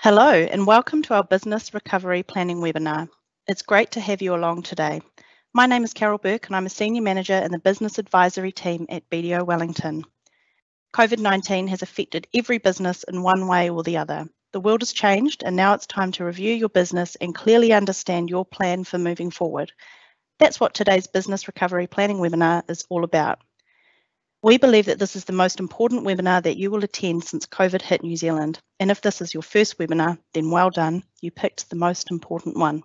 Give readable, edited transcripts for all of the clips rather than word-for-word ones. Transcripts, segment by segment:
Hello and welcome to our Business Recovery Planning webinar. It's great to have you along today. My name is Carol Burke and I'm a Senior Manager in the Business Advisory team at BDO Wellington. COVID-19 has affected every business in one way or the other. The world has changed and now it's time to review your business and clearly understand your plan for moving forward. That's what today's Business Recovery Planning webinar is all about. We believe that this is the most important webinar that you will attend since COVID hit New Zealand. And if this is your first webinar, then well done, you picked the most important one.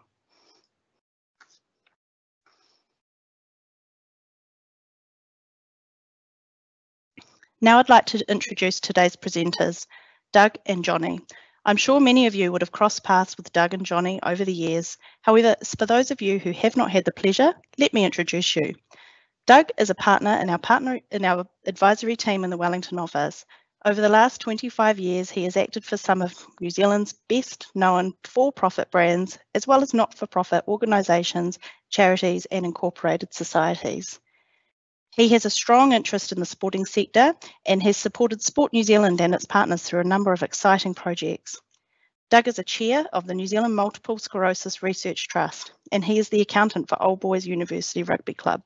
Now I'd like to introduce today's presenters, Doug and Johnny. I'm sure many of you would have crossed paths with Doug and Johnny over the years. However, for those of you who have not had the pleasure, let me introduce you. Doug is a partner in our advisory team in the Wellington office. Over the last 25 years, he has acted for some of New Zealand's best known for-profit brands, as well as not-for-profit organisations, charities and incorporated societies. He has a strong interest in the sporting sector and has supported Sport New Zealand and its partners through a number of exciting projects. Doug is a chair of the New Zealand Multiple Sclerosis Research Trust, and he is the accountant for Old Boys University Rugby Club.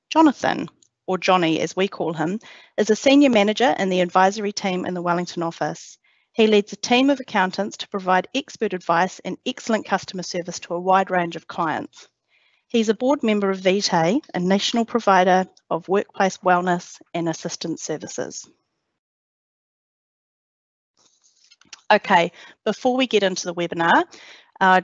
Jonathan, or Johnny as we call him, is a senior manager in the advisory team in the Wellington office. He leads a team of accountants to provide expert advice and excellent customer service to a wide range of clients. He's a board member of VULNERABILITIES, a national provider of workplace wellness and assistance services. Okay, before we get into the webinar,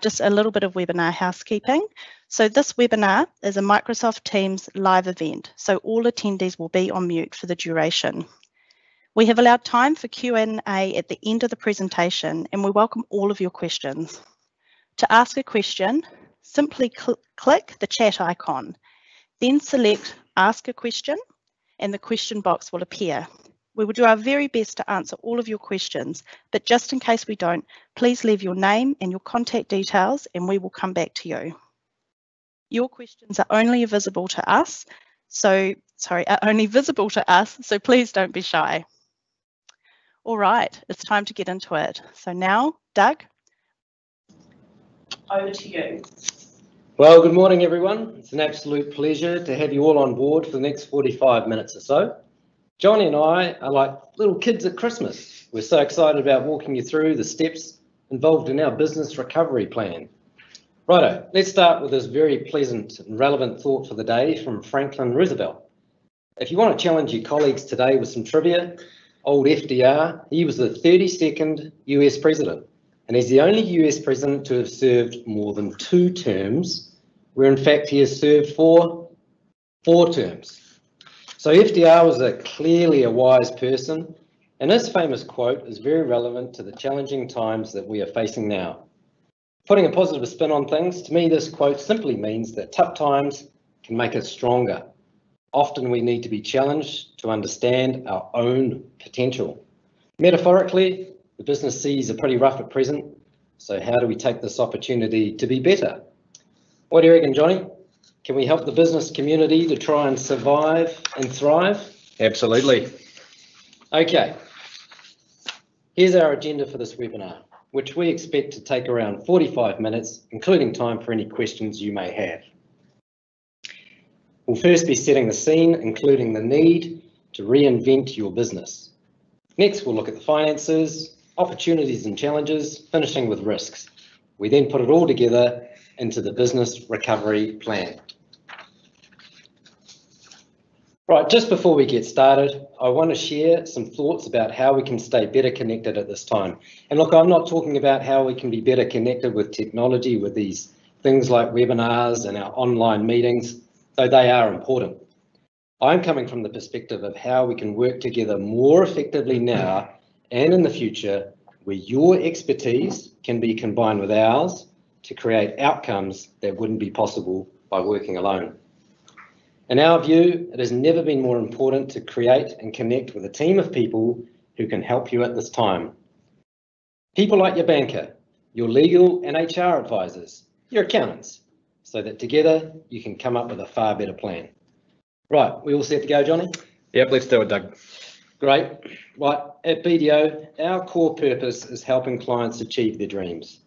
just a little bit of webinar housekeeping. So this webinar is a Microsoft Teams live event, so all attendees will be on mute for the duration. We have allowed time for Q&A at the end of the presentation, and we welcome all of your questions. To ask a question, simply click the chat icon, then select Ask a Question, and the question box will appear. We will do our very best to answer all of your questions, but just in case we don't, please leave your name and your contact details and we will come back to you. Your questions are only visible to us, so please don't be shy. All right, it's time to get into it. So now, Doug, over to you. Well, good morning, everyone. It's an absolute pleasure to have you all on board for the next 45 minutes or so. Johnny and I are like little kids at Christmas. We're so excited about walking you through the steps involved in our business recovery plan. Righto, let's start with this very pleasant and relevant thought for the day from Franklin Roosevelt. If you want to challenge your colleagues today with some trivia, old FDR, he was the 32nd US president, and he's the only US president to have served more than 2 terms, where in fact he has served for 4 terms. So FDR was clearly a wise person, and his famous quote is very relevant to the challenging times that we are facing now. Putting a positive spin on things, to me this quote simply means that tough times can make us stronger. Often we need to be challenged to understand our own potential. Metaphorically, the business seas are pretty rough at present, so how do we take this opportunity to be better? What do you reckon, Johnny? Can we help the business community to try and survive and thrive? Absolutely. Okay, here's our agenda for this webinar, which we expect to take around 45 minutes, including time for any questions you may have. We'll first be setting the scene, including the need to reinvent your business. Next, we'll look at the finances, opportunities and challenges, finishing with risks. We then put it all together into the business recovery plan. Right, just before we get started, I want to share some thoughts about how we can stay better connected at this time. And look, I'm not talking about how we can be better connected with technology, with these things like webinars and our online meetings, though they are important. I'm coming from the perspective of how we can work together more effectively now and in the future, where your expertise can be combined with ours to create outcomes that wouldn't be possible by working alone. In our view, it has never been more important to create and connect with a team of people who can help you at this time. People like your banker, your legal and HR advisors, your accountants, so that together you can come up with a far better plan. Right, we all set to go, Johnny? Yep, let's do it, Doug. Great. Right, at BDO, our core purpose is helping clients achieve their dreams.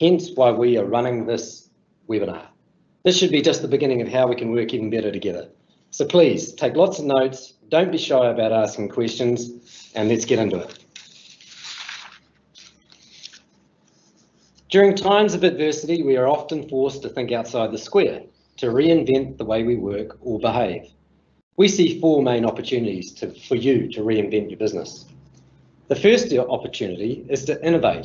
Hence why we are running this webinar. This should be just the beginning of how we can work even better together. So please take lots of notes, don't be shy about asking questions, and let's get into it. During times of adversity, we are often forced to think outside the square, to reinvent the way we work or behave. We see four main opportunities for you to reinvent your business. The first opportunity is to innovate,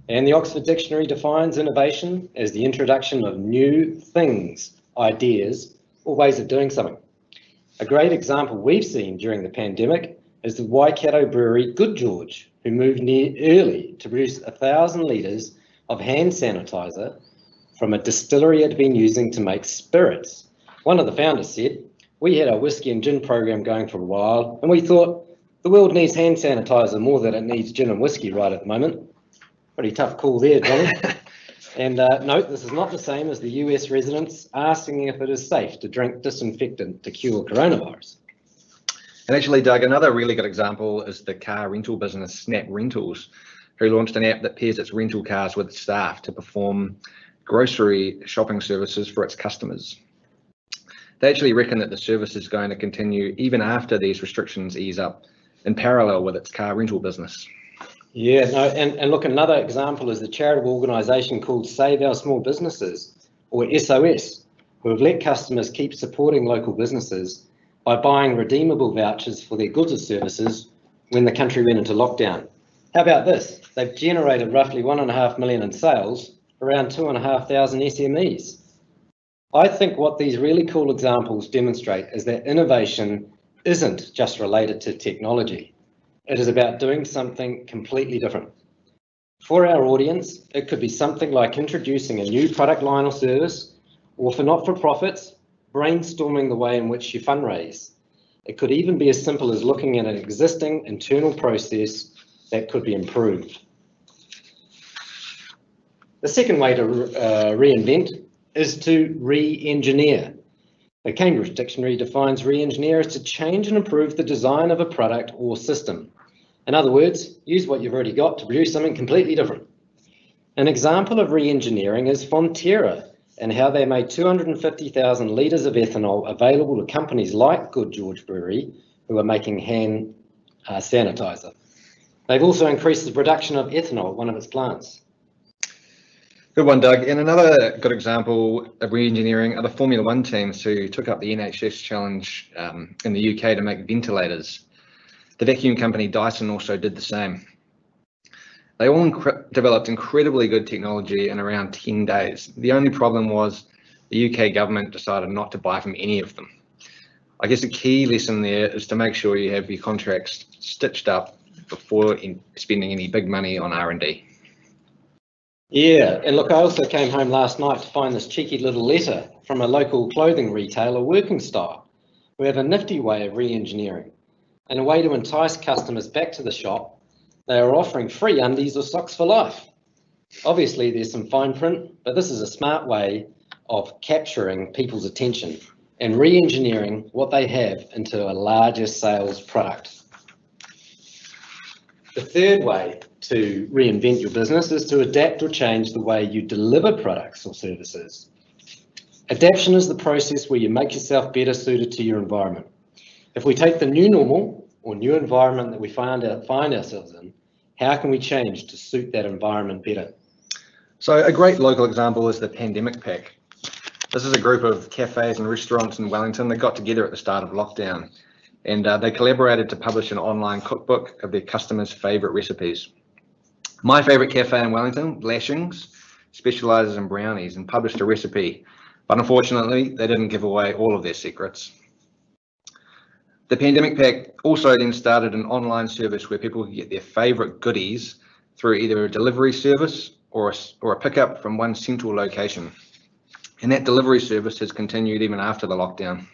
and the Oxford Dictionary defines innovation as the introduction of new things, ideas, or ways of doing something. A great example we've seen during the pandemic is the Waikato brewery Good George, who moved early to produce 1,000 litres of hand sanitizer from a distillery it had been using to make spirits. One of the founders said, "We had our whiskey and gin program going for a while, and we thought the world needs hand sanitizer more than it needs gin and whiskey right at the moment." Pretty tough call there, Johnny. And note, this is not the same as the US residents asking if it is safe to drink disinfectant to cure coronavirus. And actually, Doug, another really good example is the car rental business Snap Rentals, who launched an app that pairs its rental cars with staff to perform grocery shopping services for its customers. They actually reckon that the service is going to continue even after these restrictions ease up, in parallel with its car rental business. Yeah, no, and look, another example is the charitable organisation called Save Our Small Businesses, or SOS, who have let customers keep supporting local businesses by buying redeemable vouchers for their goods or services when the country went into lockdown. How about this? They've generated roughly 1.5 million in sales, around 2,500 SMEs. I think what these really cool examples demonstrate is that innovation isn't just related to technology. It is about doing something completely different. For our audience, it could be something like introducing a new product line or service, or for not-for-profits, brainstorming the way in which you fundraise. It could even be as simple as looking at an existing internal process that could be improved. The second way to reinvent is to re-engineer. The Cambridge Dictionary defines re-engineer as to change and improve the design of a product or system. In other words, use what you've already got to produce something completely different. An example of re-engineering is Fonterra and how they made 250,000 litres of ethanol available to companies like Good George Brewery, who are making hand sanitizer. They've also increased the production of ethanol at one of its plants. Good one, Doug. And another good example of re-engineering are the Formula One teams who took up the NHS challenge in the UK to make ventilators. The vacuum company Dyson also did the same. They all developed incredibly good technology in around 10 days. The only problem was the UK government decided not to buy from any of them. I guess the key lesson there is to make sure you have your contracts stitched up before spending any big money on R&D. Yeah, and look, I also came home last night to find this cheeky little letter from a local clothing retailer, Working Style, who have a nifty way of re-engineering. And a way to entice customers back to the shop, they are offering free undies or socks for life. Obviously, there's some fine print, but this is a smart way of capturing people's attention and re-engineering what they have into a larger sales product. The third way to reinvent your business is to adapt or change the way you deliver products or services. Adaptation is the process where you make yourself better suited to your environment. If we take the new normal or new environment that we find ourselves in, how can we change to suit that environment better? So a great local example is the Pandemic Pack. This is a group of cafes and restaurants in Wellington that got together at the start of lockdown, and they collaborated to publish an online cookbook of their customers' favourite recipes. My favourite cafe in Wellington, Lashings, specialises in brownies and published a recipe, but unfortunately they didn't give away all of their secrets. The Pandemic Pack also then started an online service where people could get their favourite goodies through either a delivery service or a pickup from one central location. And that delivery service has continued even after the lockdown.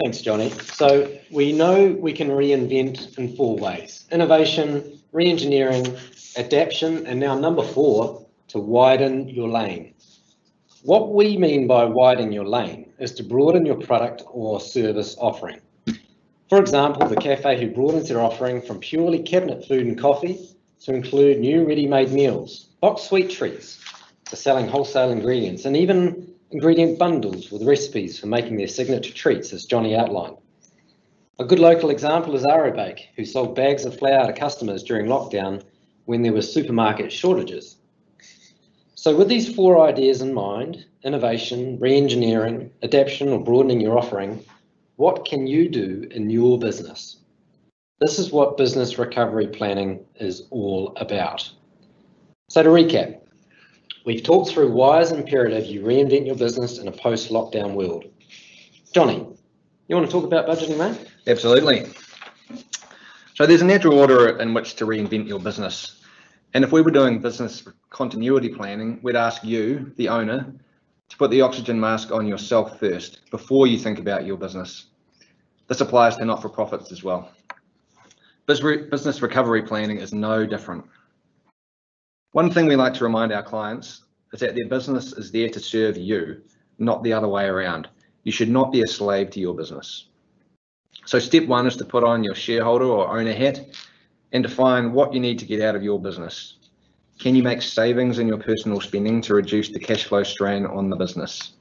Thanks, Johnny. So we know we can reinvent in 4 ways: innovation, re-engineering, adaptation, and now number 4, to widen your lane. What we mean by widen your lane is to broaden your product or service offering. For example, the cafe who broadens their offering from purely cabinet food and coffee to include new ready-made meals, boxed sweet treats, to selling wholesale ingredients, and even ingredient bundles with recipes for making their signature treats, as Johnny outlined. A good local example is Arrowbake, who sold bags of flour to customers during lockdown when there were supermarket shortages. So with these 4 ideas in mind, innovation, re-engineering, adaptation or broadening your offering, what can you do in your business? This is what business recovery planning is all about. So to recap, we've talked through why it's imperative you reinvent your business in a post-lockdown world. Johnny, you want to talk about budgeting, mate? Absolutely. So there's a natural order in which to reinvent your business. And if we were doing business continuity planning, we'd ask you, the owner, to put the oxygen mask on yourself first before you think about your business. This applies to not-for-profits as well. Business recovery planning is no different. One thing we like to remind our clients is that their business is there to serve you, not the other way around. You should not be a slave to your business. So step 1 is to put on your shareholder or owner hat and define what you need to get out of your business. Can you make savings in your personal spending to reduce the cash flow strain on the business?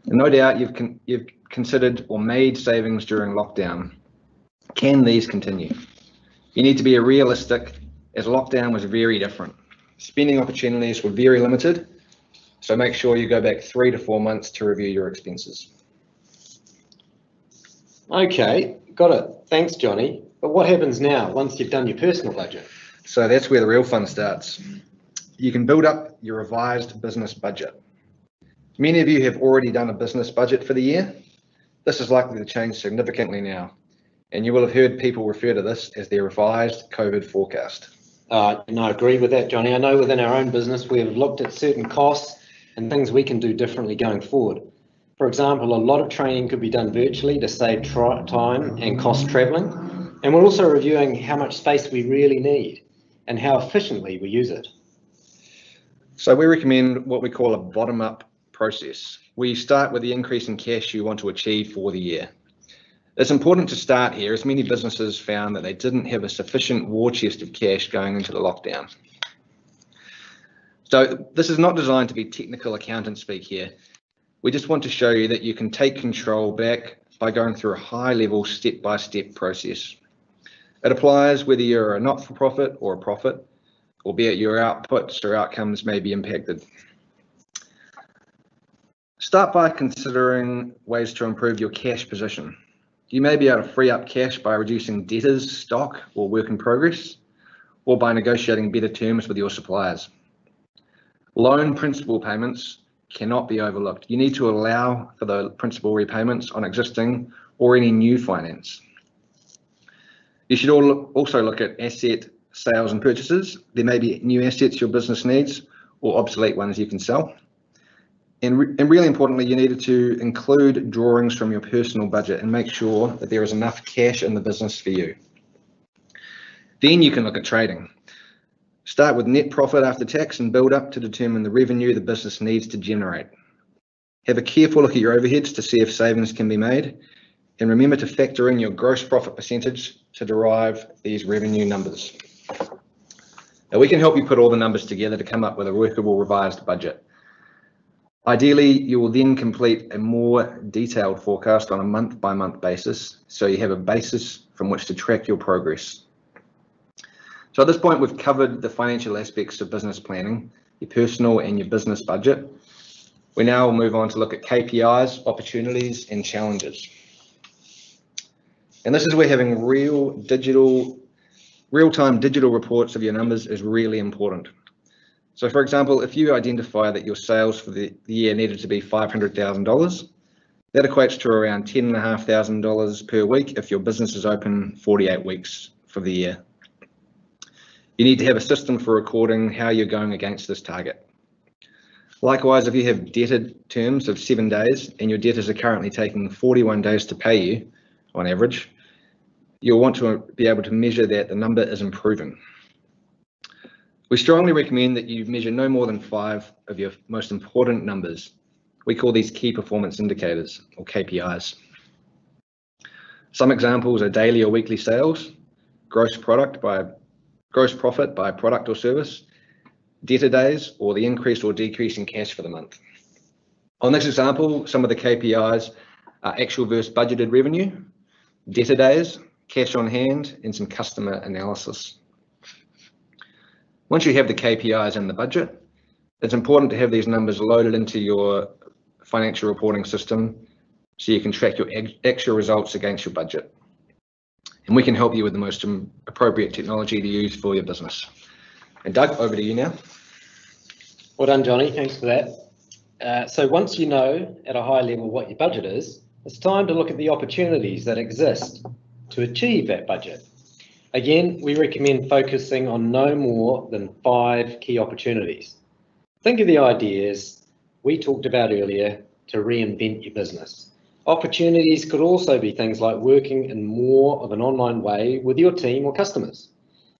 And no doubt you've considered or made savings during lockdown. Can these continue? You need to be realistic, as lockdown was very different. Spending opportunities were very limited, so make sure you go back 3 to 4 months to review your expenses. Okay, got it. Thanks, Johnny. But what happens now once you've done your personal budget? So that's where the real fun starts. You can build up your revised business budget. Many of you have already done a business budget for the year. This is likely to change significantly now, and you will have heard people refer to this as their revised COVID forecast. I agree with that, Johnny. I know within our own business, we have looked at certain costs and things we can do differently going forward. For example, a lot of training could be done virtually to save time and cost traveling. And we're also reviewing how much space we really need and how efficiently we use it. So we recommend what we call a bottom-up process. We start with the increase in cash you want to achieve for the year. It's important to start here, as many businesses found that they didn't have a sufficient war chest of cash going into the lockdown. So this is not designed to be technical accountant speak here. We just want to show you that you can take control back by going through a high-level step-by-step process. It applies whether you're a not-for-profit or a profit, albeit your outputs or outcomes may be impacted. Start by considering ways to improve your cash position. You may be able to free up cash by reducing debtors, stock, or work in progress, or by negotiating better terms with your suppliers. Loan principal payments cannot be overlooked. You need to allow for the principal repayments on existing or any new finance. You should also look at asset sales and purchases. There may be new assets your business needs or obsolete ones you can sell. And really importantly, you needed to include drawings from your personal budget and make sure that there is enough cash in the business for you. Then you can look at trading. Start with net profit after tax and build up to determine the revenue the business needs to generate. Have a careful look at your overheads to see if savings can be made. And remember to factor in your gross profit percentage to derive these revenue numbers. Now we can help you put all the numbers together to come up with a workable revised budget. Ideally, you will then complete a more detailed forecast on a month-by-month basis, so you have a basis from which to track your progress. So at this point, we've covered the financial aspects of business planning, your personal and your business budget. We now will move on to look at KPIs, opportunities, and challenges. And this is where having real-time digital reports of your numbers is really important. So for example, if you identify that your sales for the year needed to be $500,000, that equates to around $10,500 per week if your business is open 48 weeks for the year. You need to have a system for recording how you're going against this target. Likewise, if you have debtor terms of 7 days and your debtors are currently taking 41 days to pay you on average, you'll want to be able to measure that the number is improving. We strongly recommend that you measure no more than 5 of your most important numbers. We call these key performance indicators, or KPIs. Some examples are daily or weekly sales, gross profit by product or service, debtor days, or the increase or decrease in cash for the month. On this example, some of the KPIs are actual versus budgeted revenue, debtor days, cash on hand, and some customer analysis. Once you have the KPIs and the budget, it's important to have these numbers loaded into your financial reporting system so you can track your actual results against your budget. And we can help you with the most appropriate technology to use for your business. And Doug, over to you now. Well done, Johnny. Thanks for that. So once you know at a high level what your budget is, it's time to look at the opportunities that exist to achieve that budget. Again, we recommend focusing on no more than 5 key opportunities. Think of the ideas we talked about earlier to reinvent your business. Opportunities could also be things like working in more of an online way with your team or customers.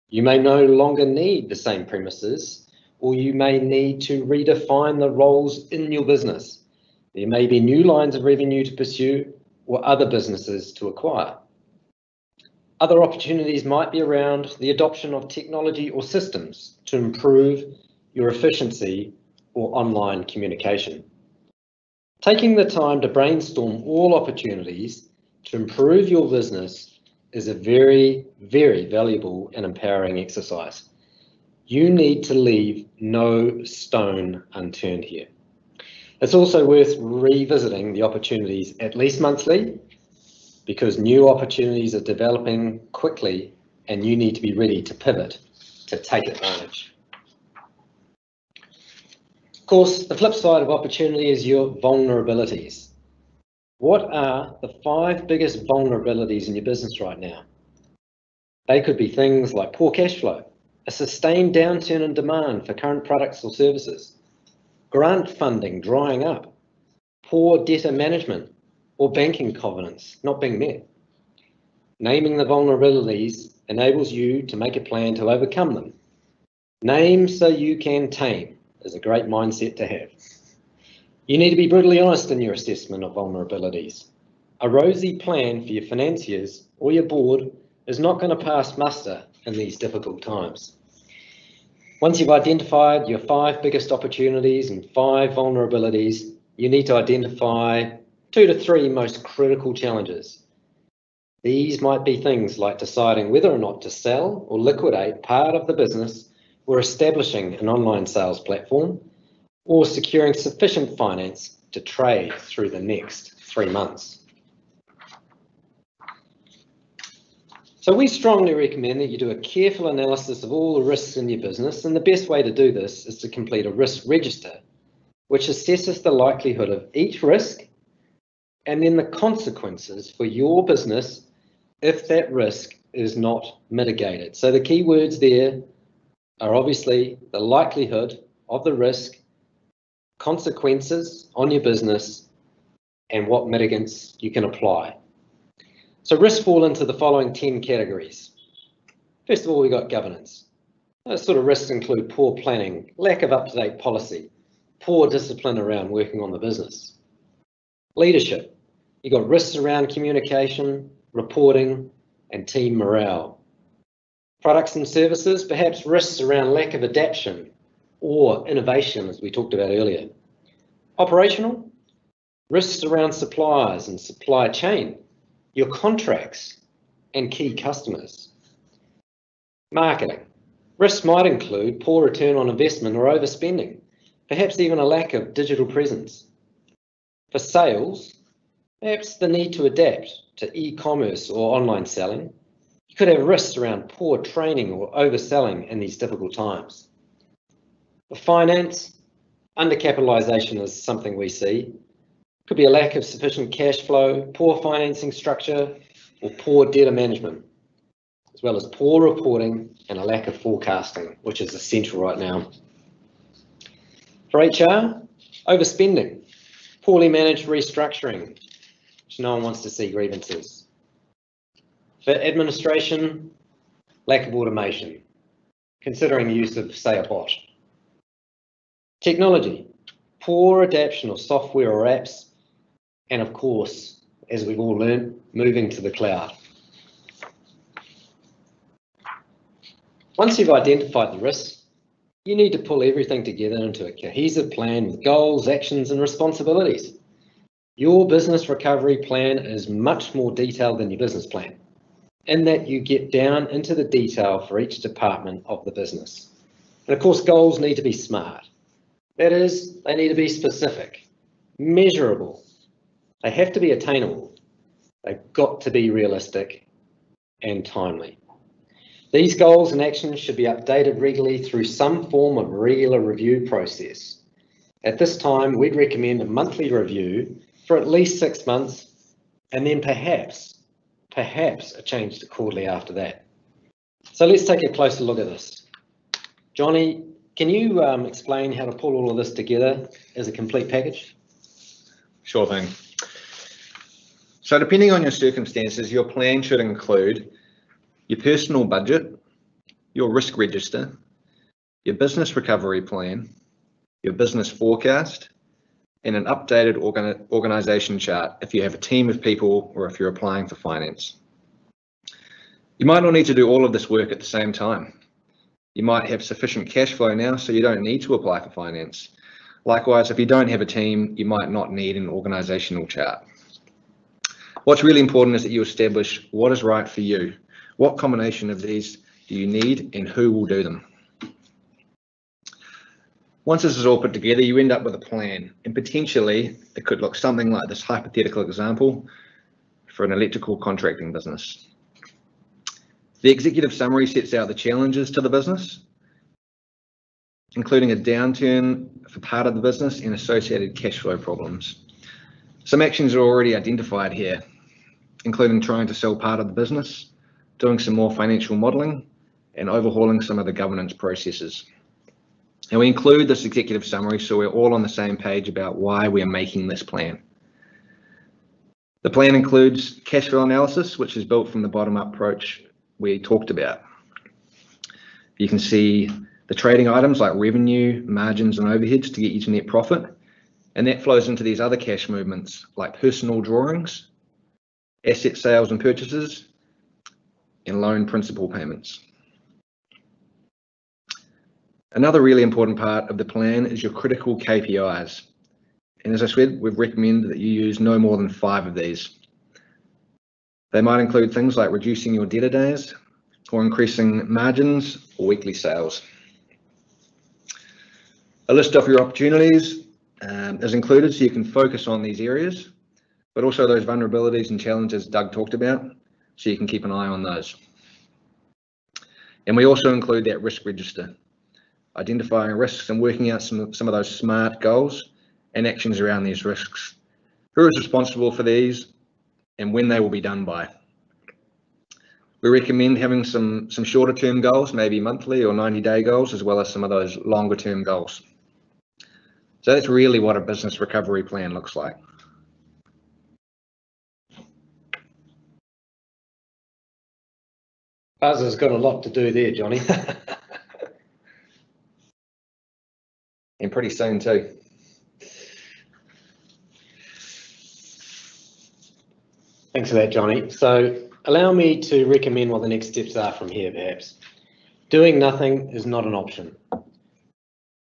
You may no longer need the same premises, or you may need to redefine the roles in your business. There may be new lines of revenue to pursue or other businesses to acquire. Other opportunities might be around the adoption of technology or systems to improve your efficiency or online communication. Taking the time to brainstorm all opportunities to improve your business is a very, very valuable and empowering exercise. You need to leave no stone unturned here. It's also worth revisiting the opportunities at least monthly, because new opportunities are developing quickly and you need to be ready to pivot to take advantage. Of course, the flip side of opportunity is your vulnerabilities. What are the 5 biggest vulnerabilities in your business right now? They could be things like poor cash flow, a sustained downturn in demand for current products or services, grant funding drying up, poor debtor management, or banking covenants not being met. Naming the vulnerabilities enables you to make a plan to overcome them. Name so you can tame is a great mindset to have. You need to be brutally honest in your assessment of vulnerabilities. A rosy plan for your financiers or your board is not going to pass muster in these difficult times. Once you've identified your 5 biggest opportunities and 5 vulnerabilities, you need to identify 2 to 3 most critical challenges. These might be things like deciding whether or not to sell or liquidate part of the business, or establishing an online sales platform, or securing sufficient finance to trade through the next 3 months. So we strongly recommend that you do a careful analysis of all the risks in your business, and the best way to do this is to complete a risk register, which assesses the likelihood of each risk and then the consequences for your business if that risk is not mitigated. So the key words there are obviously the likelihood of the risk, consequences on your business, and what mitigants you can apply. So risks fall into the following 10 categories. First of all, we've got governance. Those sort of risks include poor planning, lack of up-to-date policy, poor discipline around working on the business. Leadership. You've got risks around communication, reporting, and team morale. Products and services, perhaps risks around lack of adaptation or innovation, as we talked about earlier. Operational, risks around suppliers and supply chain, your contracts and key customers. Marketing, risks might include poor return on investment or overspending, perhaps even a lack of digital presence. For sales, perhaps the need to adapt to e-commerce or online selling. You could have risks around poor training or overselling in these difficult times. For finance, undercapitalisation is something we see. Could be a lack of sufficient cash flow, poor financing structure, or poor debtor management, as well as poor reporting and a lack of forecasting, which is essential right now. For HR, overspending, poorly managed restructuring, which no one wants to see grievances. For administration, lack of automation, considering the use of, say, a bot. Technology, poor adaptation of software or apps, and of course, as we've all learned, moving to the cloud. Once you've identified the risks, you need to pull everything together into a cohesive plan with goals, actions, and responsibilities. Your business recovery plan is much more detailed than your business plan, in that you get down into the detail for each department of the business. And of course, goals need to be smart. That is, they need to be specific, measurable. They have to be attainable. They've got to be realistic and timely. These goals and actions should be updated regularly through some form of regular review process. At this time, we'd recommend a monthly review for at least 6 months, and then perhaps a change to quarterly after that. So let's take a closer look at this. Johnny, can you explain how to pull all of this together as a complete package? Sure thing. So depending on your circumstances, your plan should include your personal budget, your risk register, your business recovery plan, your business forecast, and an updated organisation chart if you have a team of people or if you're applying for finance. You might not need to do all of this work at the same time. You might have sufficient cash flow now, so you don't need to apply for finance. Likewise, if you don't have a team, you might not need an organisational chart. What's really important is that you establish what is right for you. What combination of these do you need and who will do them? Once this is all put together, you end up with a plan, and potentially it could look something like this hypothetical example for an electrical contracting business. The executive summary sets out the challenges to the business, including a downturn for part of the business and associated cash flow problems. Some actions are already identified here, including trying to sell part of the business, doing some more financial modelling, and overhauling some of the governance processes. And we include this executive summary so we're all on the same page about why we're making this plan. The plan includes cash flow analysis, which is built from the bottom-up approach we talked about. You can see the trading items like revenue, margins, and overheads to get you to net profit. And that flows into these other cash movements like personal drawings, asset sales and purchases, and loan principal payments. Another really important part of the plan is your critical KPIs. And as I said, we've recommended that you use no more than 5 of these. They might include things like reducing your debtor days or increasing margins or weekly sales. A list of your opportunities is included so you can focus on these areas, but also those vulnerabilities and challenges Doug talked about, so you can keep an eye on those. And we also include that risk register, identifying risks and working out some of those smart goals and actions around these risks. Who is responsible for these and when they will be done by? We recommend having some shorter term goals, maybe monthly or 90-day goals, as well as some of those longer term goals. So that's really what a business recovery plan looks like. Buzzer's got a lot to do there, Johnny. And pretty soon too. Thanks for that, Johnny. So allow me to recommend what the next steps are from here, perhaps. Doing nothing is not an option.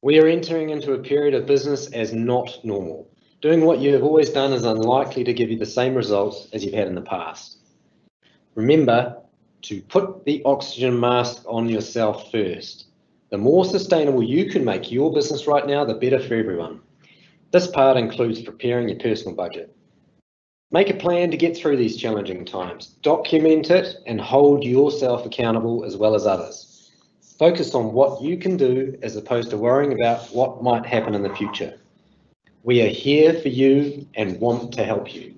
We are entering into a period of business as not normal. Doing what you have always done is unlikely to give you the same results as you've had in the past. Remember to put the oxygen mask on yourself first. The more sustainable you can make your business right now, the better for everyone. This part includes preparing your personal budget. Make a plan to get through these challenging times. Document it and hold yourself accountable as well as others. Focus on what you can do as opposed to worrying about what might happen in the future. We are here for you and want to help you.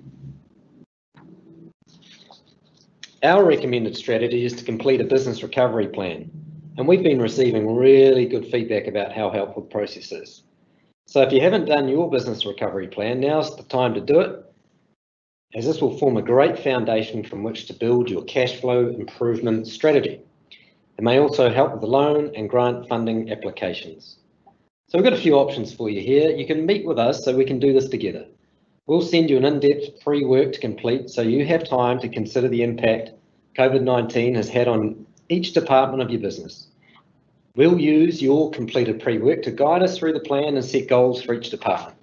Our recommended strategy is to complete a business recovery plan, and we've been receiving really good feedback about how helpful the process is. So if you haven't done your business recovery plan, now's the time to do it, as this will form a great foundation from which to build your cash flow improvement strategy. It may also help with the loan and grant funding applications. So we've got a few options for you here. You can meet with us so we can do this together. We'll send you an in-depth pre-work to complete so you have time to consider the impact COVID-19 has had on each department of your business. We'll use your completed pre-work to guide us through the plan and set goals for each department.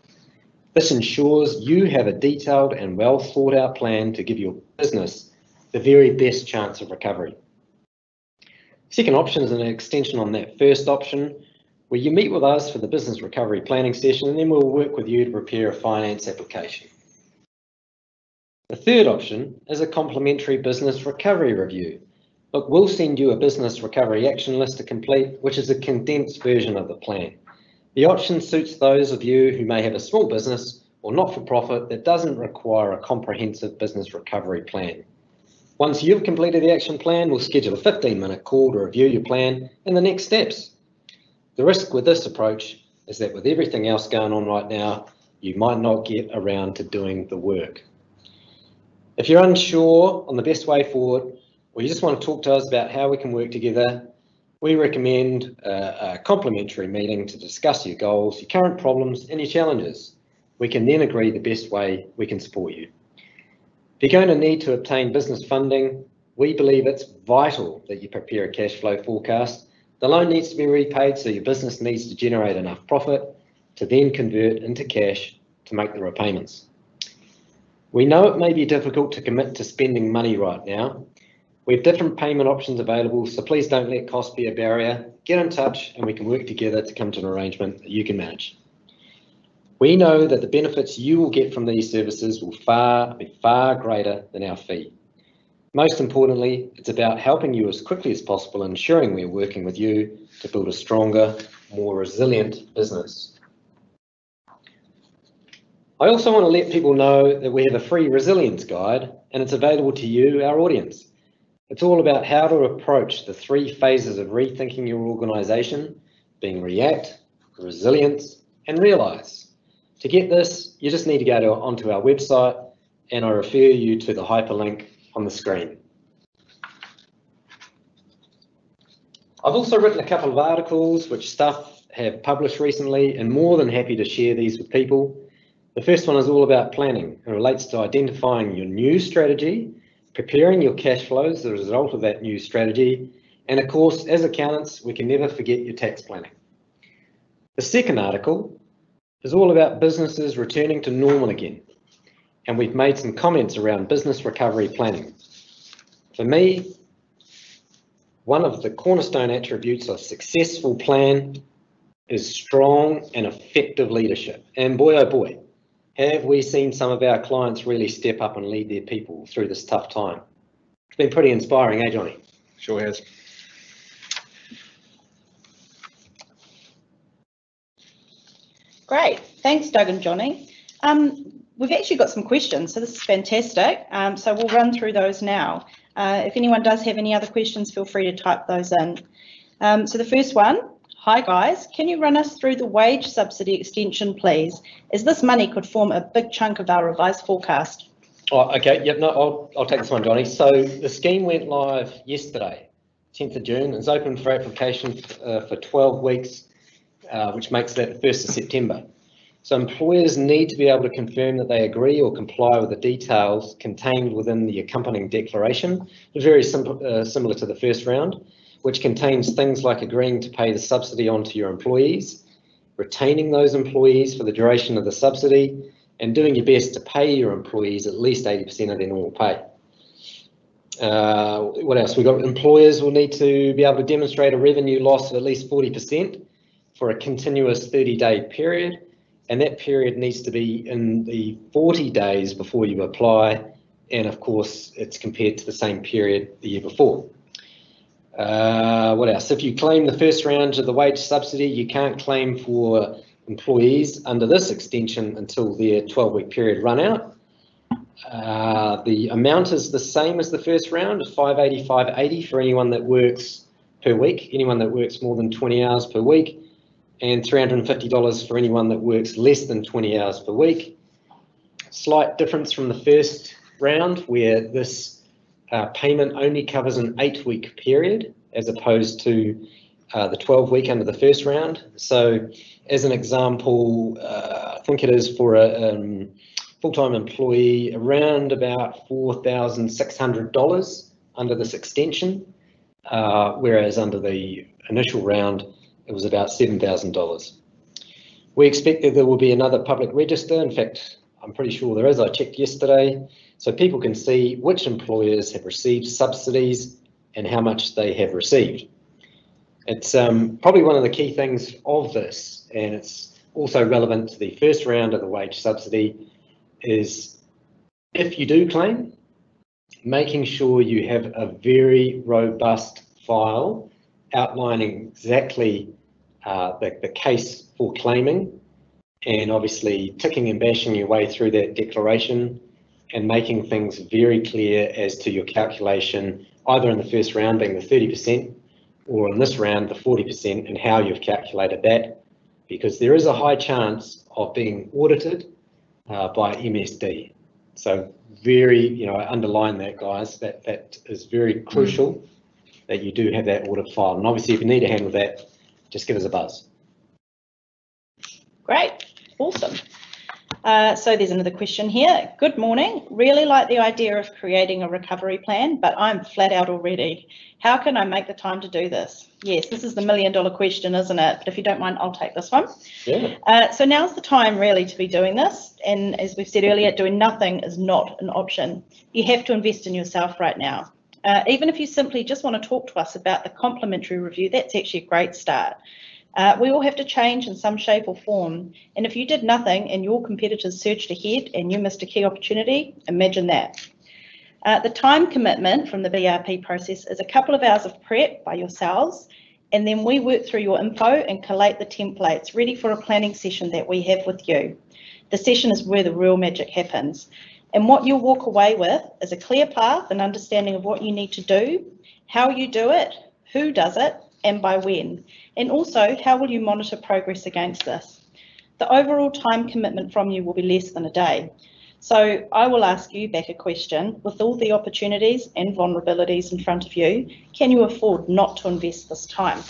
This ensures you have a detailed and well thought out plan to give your business the very best chance of recovery. Second option is an extension on that first option, where you meet with us for the business recovery planning session, and then we'll work with you to prepare a finance application. The third option is a complimentary business recovery review. Look, we'll send you a business recovery action list to complete, which is a condensed version of the plan. The option suits those of you who may have a small business or not-for-profit that doesn't require a comprehensive business recovery plan. Once you've completed the action plan, we'll schedule a 15-minute call to review your plan and the next steps. The risk with this approach is that with everything else going on right now, you might not get around to doing the work. If you're unsure on the best way forward, or you just want to talk to us about how we can work together, we recommend a complimentary meeting to discuss your goals, your current problems and your challenges. We can then agree the best way we can support you. If you're going to need to obtain business funding, we believe it's vital that you prepare a cash flow forecast. The loan needs to be repaid, so your business needs to generate enough profit to then convert into cash to make the repayments. We know it may be difficult to commit to spending money right now. We have different payment options available, so please don't let cost be a barrier. Get in touch and we can work together to come to an arrangement that you can manage. We know that the benefits you will get from these services will be far greater than our fee. Most importantly, it's about helping you as quickly as possible, ensuring we're working with you to build a stronger, more resilient business. I also want to let people know that we have a free resilience guide and it's available to you, our audience. It's all about how to approach the 3 phases of rethinking your organisation, being react, resilience, and realise. To get this, you just need to go onto our website, and I refer you to the hyperlink on the screen. I've also written a couple of articles which staff have published recently, and more than happy to share these with people. The first one is all about planning. It relates to identifying your new strategy, preparing your cash flows as a result of that new strategy, and of course, as accountants, we can never forget your tax planning. The second article is all about businesses returning to normal again, and we've made some comments around business recovery planning. For me, one of the cornerstone attributes of a successful plan is strong and effective leadership. And boy, oh boy, have we seen some of our clients really step up and lead their people through this tough time. It's been pretty inspiring, eh, Johnny? Sure has. Great, thanks Doug and Johnny. We've actually got some questions, so this is fantastic. So we'll run through those now. If anyone does have any other questions, feel free to type those in. So the first one, hi guys, can you run us through the wage subsidy extension please, as this money could form a big chunk of our revised forecast? Oh, okay, yep, no, I'll take this one, Johnny. So the scheme went live yesterday, 10th of June. It's open for application for 12 weeks, which makes that the 1st of September. So employers need to be able to confirm that they agree or comply with the details contained within the accompanying declaration. It's very similar to the first round, which contains things like agreeing to pay the subsidy onto your employees, retaining those employees for the duration of the subsidy, and doing your best to pay your employees at least 80% of their normal pay. What else? We've got employers will need to be able to demonstrate a revenue loss of at least 40% for a continuous 30-day period. And that period needs to be in the 40 days before you apply. And of course, it's compared to the same period the year before. What else? If you claim the first round of the wage subsidy, you can't claim for employees under this extension until their 12-week period run out. The amount is the same as the first round, $580 for anyone that works per week, anyone that works more than 20 hours per week, and $350 for anyone that works less than 20 hours per week. Slight difference from the first round, where this payment only covers an 8-week period as opposed to the 12-week under the first round. So as an example, I think it is for full-time employee around about $4,600 under this extension, whereas under the initial round, it was about $7,000. We expect that there will be another public register. In fact, I'm pretty sure there is. I checked yesterday, so people can see which employers have received subsidies and how much they have received. It's probably one of the key things of this, and it's also relevant to the first round of the wage subsidy, is if you do claim, making sure you have a very robust file outlining exactly the case for claiming, and obviously ticking and bashing your way through that declaration and making things very clear as to your calculation, either in the first round being the 30% or in this round the 40%, and how you've calculated that, because there is a high chance of being audited by MSD. So very, I underline that, guys, that is very crucial that you do have that audit file. And obviously if you need a hand with that, just give us a buzz. Great, awesome. So there's another question here. Good morning. Really like the idea of creating a recovery plan, but I'm flat out already. How can I make the time to do this? Yes, this is the $1 million question, isn't it? But if you don't mind, I'll take this one. Yeah. So now's the time really to be doing this. And as we've said earlier, doing nothing is not an option. You have to invest in yourself right now. Even if you simply just want to talk to us about the complimentary review, that's actually a great start. We all have to change in some shape or form. And if you did nothing and your competitors surged ahead and you missed a key opportunity, imagine that. The time commitment from the BRP process is a couple of hours of prep by yourselves, and then we work through your info and collate the templates ready for a planning session that we have with you. The session is where the real magic happens. And what you'll walk away with is a clear path and understanding of what you need to do, how you do it, who does it, and by when. And also, how will you monitor progress against this? The overall time commitment from you will be less than a day. So I will ask you back a question. With all the opportunities and vulnerabilities in front of you, can you afford not to invest this time?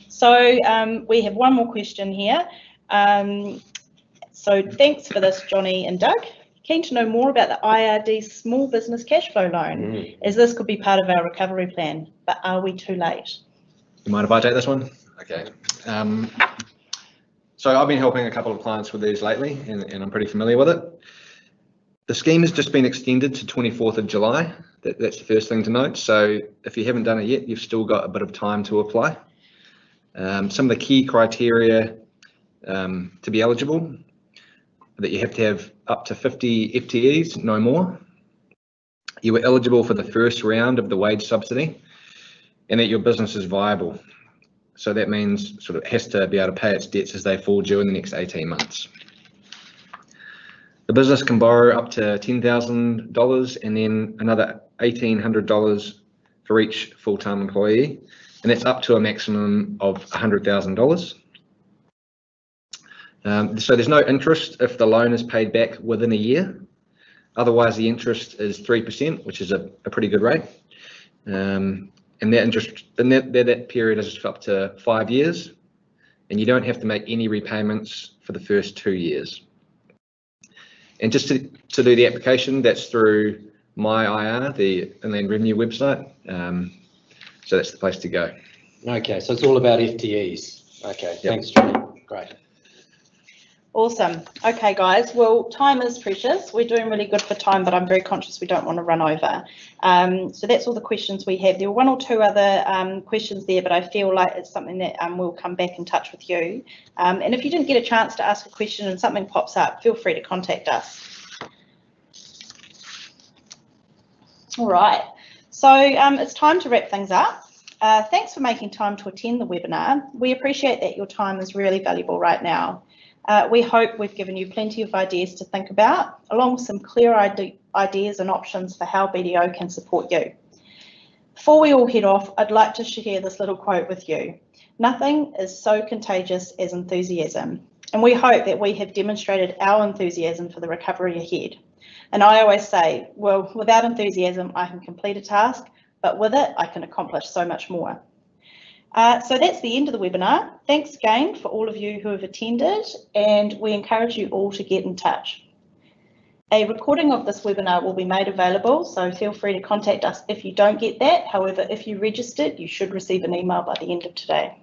So we have one more question here. So thanks for this, Johnny and Doug. Keen to know more about the IRD small business cash flow loan, as this could be part of our recovery plan, but are we too late? You mind if I take this one? Okay. So I've been helping a couple of clients with these lately, and I'm pretty familiar with it. The scheme has just been extended to 24th of July. That's the first thing to note. So if you haven't done it yet, you've still got a bit of time to apply. Some of the key criteria to be eligible: that you have to have up to 50 FTEs, no more. You were eligible for the first round of the wage subsidy, and that your business is viable. So that means sort of has to be able to pay its debts as they fall due in the next 18 months. The business can borrow up to $10,000 and then another $1,800 for each full-time employee, and that's up to a maximum of $100,000. So there's no interest if the loan is paid back within a year. Otherwise, the interest is 3%, which is a pretty good rate. And that interest in that period is up to 5 years, and you don't have to make any repayments for the first 2 years. And just to do the application, that's through MyIR, the Inland Revenue website. So that's the place to go. Okay, so it's all about FTEs. Okay, yep. Thanks, Johnny. Great. Awesome. Okay, guys. Well, time is precious. We're doing really good for time, but I'm very conscious we don't want to run over. So that's all the questions we have. There were one or two other questions there, but I feel like it's something that we'll come back in touch with you. And if you didn't get a chance to ask a question and something pops up, feel free to contact us. All right. So it's time to wrap things up. Thanks for making time to attend the webinar. We appreciate that your time is really valuable right now. We hope we've given you plenty of ideas to think about, along with some clear ideas and options for how BDO can support you. Before we all head off, I'd like to share this little quote with you. Nothing is so contagious as enthusiasm, and we hope that we have demonstrated our enthusiasm for the recovery ahead. And I always say, well, without enthusiasm, I can complete a task, but with it, I can accomplish so much more. So that's the end of the webinar. Thanks again for all of you who have attended, and we encourage you all to get in touch. A recording of this webinar will be made available, so feel free to contact us if you don't get that. However, if you registered, you should receive an email by the end of today.